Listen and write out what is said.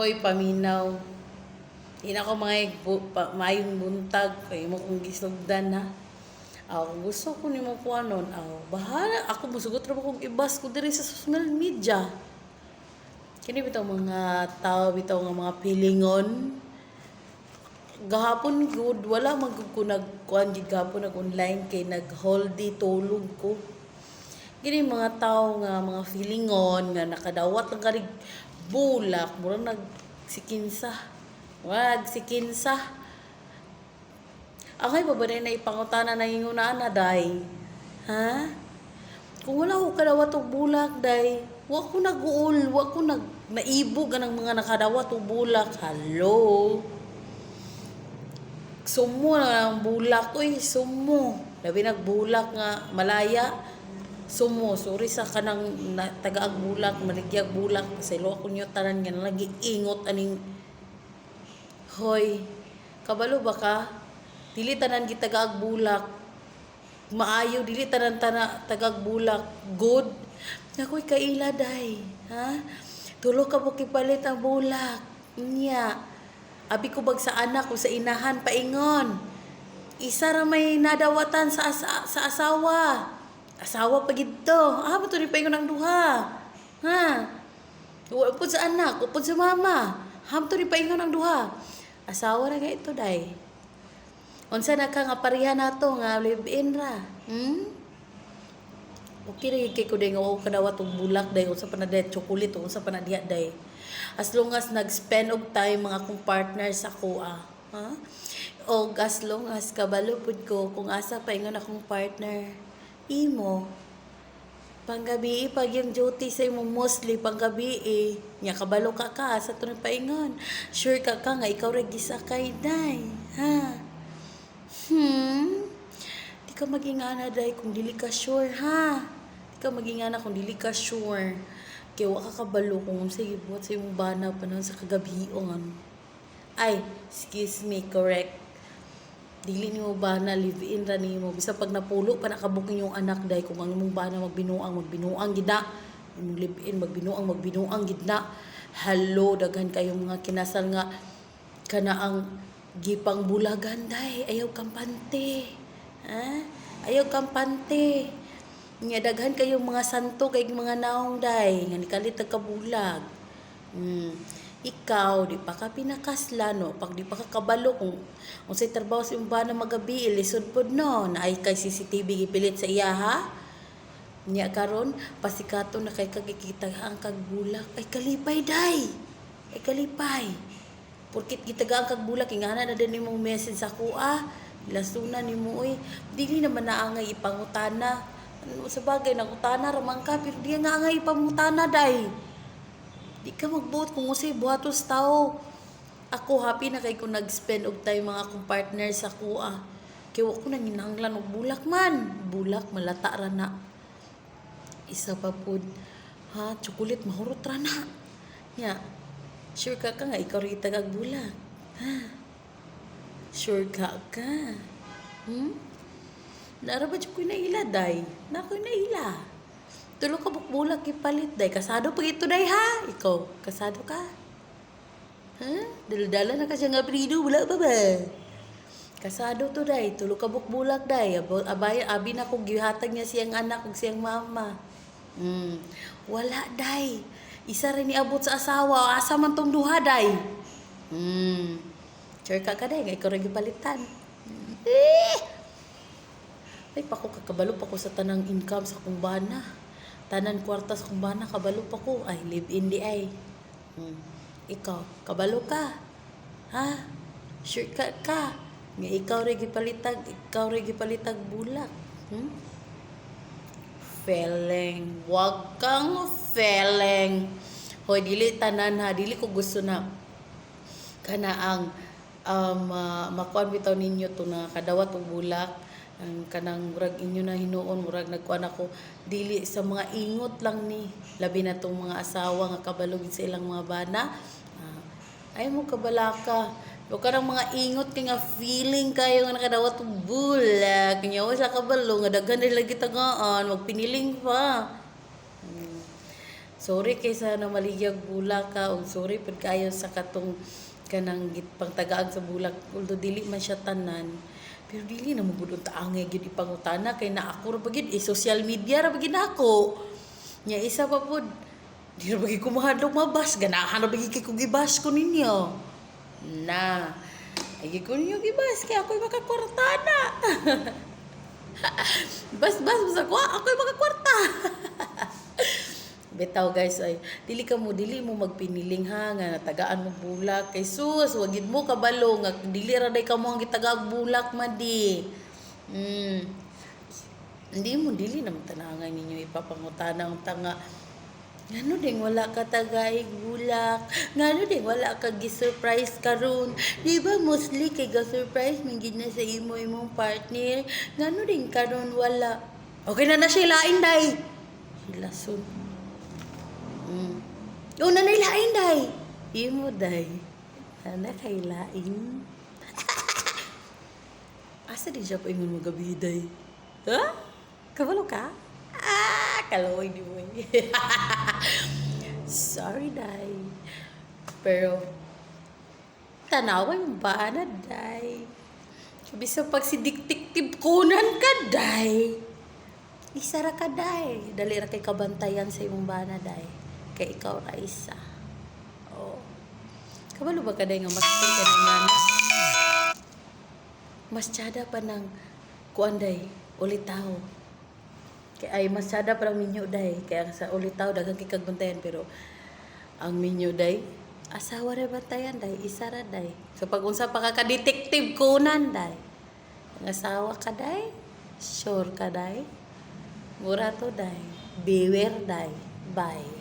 Hoy, paminaw. Hindi na ako mayong buntag. Kaya mo kong gisugdan na. Ako gusto ko ni mo po anon. Ako, bahala. Ako musugot na kong ibas ko diri sa social media. Kini bitaw mga tao, bitaw nga mga pilingon. Gahapon good, wala magud ko nagkuan gid gahapon nag-online kay nag-holiday tulog ko. Gini mga tao nga mga feelingon nga nakadawat lang karig bulak, murang nagsikinsa. Wag sikinsa. Akay pa ba na ipangutana na ingunaan na day? Ha? Kung wala ko kadawat og bulak day, wa ko nag-uol, wa ko naibog anang mga nakadawat og bulak. Hello. Sumo na ang bulak, uy, sumo. Labi nagbulak nga malaya. Sumo, sorry sa kanang tagaag bulak, maligyag bulak. Kasi lo ako nyo tanan nga lagi ingot aning hoy. Kabalo ba ka? Dili tanan gitagaag bulak. Maayo, dili tanan tagaag bulak. Good. Nakoy kaila day. Ha? Tulo ka mo kipalit ang bulak. Nya. Abi ko bag sa anak o sa inahan paingon. Isa ra may nadawatan sa asawa. Asawa pa gidto. Ah, bato ni paingon ang duha. Ha? Upod sa anak, upod sa mama. Hamto ni paingon ang duha. Asawa ra nga ito day. Unsa na ka nga pareha nato nga live-in ra. Okay rin kay ko day nga ako kadawat og bulak day unsa pa na day chocolate unsa pa na diha day. As long as nag-spend og time mga akong partner sa kuha. Ha? O as long as kabalo pud ko kung asa pa ingon akong partner. Imo panggabi pag yung duty sa imo mostly panggabi nya kabalo ka sa tunay paingon. Sure ka nga ikaw ra gisakay day. Ha? Di ka magingana day kung dili ka sure ha. Di ka magingana kung dili ka sure. Kaya wa ka kabalo kung sige buhat sa imong bana pa sa kagabion. Ay, excuse me, correct. Dili nimo bana live-in ra nimo. Bisa pag napulo pa nakabuking yung anak day kung ang imong bana magbinuang gid na. Imong live-in magbinuang gid na. Hello, daghan kayong mga kinasal nga kana ang gipang bulagan day. Ayaw kampante. Ha? Ayaw kampante. Nya daghan kayong mga santo kay mga naong day nga nikalit kabulag. Ikaw di pa ka pinakasla no pag di pa ka kabalo kung unsay trabaho sa imong bana magabi lisod pod no na ay kay CCTV gipilit sa iya ha. Nya karon pasikato na kay kagikita ang kagbulak ay kalipay day. Ay kalipay. Porkit gitagaan kag bulak ingana na din imong message sa kuha. Lasuna nimo oy dili naman naangay ipangutana. Sa bagay nangutana ramang ka pero di nga angay ipangutana day. Di ka magbuot kung usay buhatos tao. Ako happy na kay kung nag-spend og time mga akong partner sa kuha. Kay wa ko nang hinanglan og bulak man. Bulak malata ra na. Isa pa pud ha chocolate mahurot ra na. Nya sure ka nga ikaw ri tagag bulak. Ha? Sure ka? Nara ba ko na ila day? Na ko na ila. Tulo ka bukbulak ipalit day. Kasado pa ito day ha? Ikaw, kasado ka? Ha? Dala-dala na ka siya nga prido, wala ba ba? Kasado to day. Tulo ka bukbulak day. Abay, abi na kong gihatag niya siyang anak ug siyang mama. Wala day. Isa rin niabot sa asawa. Asa man tong duha day. Sure ka day. Nga ikaw rin gipalitan. Ay, pako kakabalo pa ko sa tanang income sa kumbana. Tanan kwarta sa kumbana, kabalo pa ko. Ay, live-in di ay. Ikaw, kabalo ka. Ha? Sure ka. Nga ikaw rin gipalitag bulak. Feleng. Wag kang feleng. Hoy, dili tanan ha. Dili ko gusto na kana ang makuan bitaw ninyo to na kadawat og bulak. Ang kanang murag inyo na hinuon murag nagkuan ako dili sa mga ingot lang ni labi na tong mga asawa nga kabalog sa ilang mga bana ay mo kabalaka o kanang mga ingot kay nga feeling kayo nga nakadawat og bulak nya sa kabalo nga daghan nila gitagaan magpiniling pa Sorry kaysa na maligya bulak ka, o sorry pud kayo sa katong kanang pangtagaan sa bulak, although dili man siya tanan. Pero dili na mo gud unta angay gyud ipangutana kay na ako ra bagid social media ra bagid ako. Nya isa pa pud, di ra bagid ko mahadlok mabas, ganahan ra bagid kay ko gibas ko ninyo. Na, ay ko ninyo gibas kay ako'y makakwartana. Bas-bas sa ko, ako'y makakwarta. Betaw guys, ay dili mo magpiniling ha nga natagaan mo bulak kay sus wagid mo kabalo nga dili ra day kamo ang gitagaag bulak madi. Dili naman tanangan ninyo ipapangutana ang tanga. Ngano ding wala ka tagaig bulak? Ngano ding wala ka gi-surprise karon? Di ba mostly kay ga-surprise mingid na sa imong partner? Ngano ding karon wala? Okay na siya lain day. Hilason. Una na ilain, day. Imo, day. Ana kay lain. Asa di siya pa ingon mo gabi, day? Ha? Kabalo ka? Kalaway di mo. Sorry, day. Pero, tanaway mo ba na, day? Bisa pag si Diktik kunan ka, day. Isara ka, day. Dali ra kay kabantayan sa imong bana, day. Kay ikaw ra isa. Oh. Kabalo ba kaday nga mas ka nang mas tsada pa ng kuanday ulitaw. Kay ay mas tsada pa ng minyo day. Kaya sa ulitaw daghang kikagbantayan pero ang minyo day asawa ra bantayan day, isa ra day. So pag unsa pa ka detective kunan day. Ang asawa ka day, sure ka day. Mura to day. Beware day. Bye.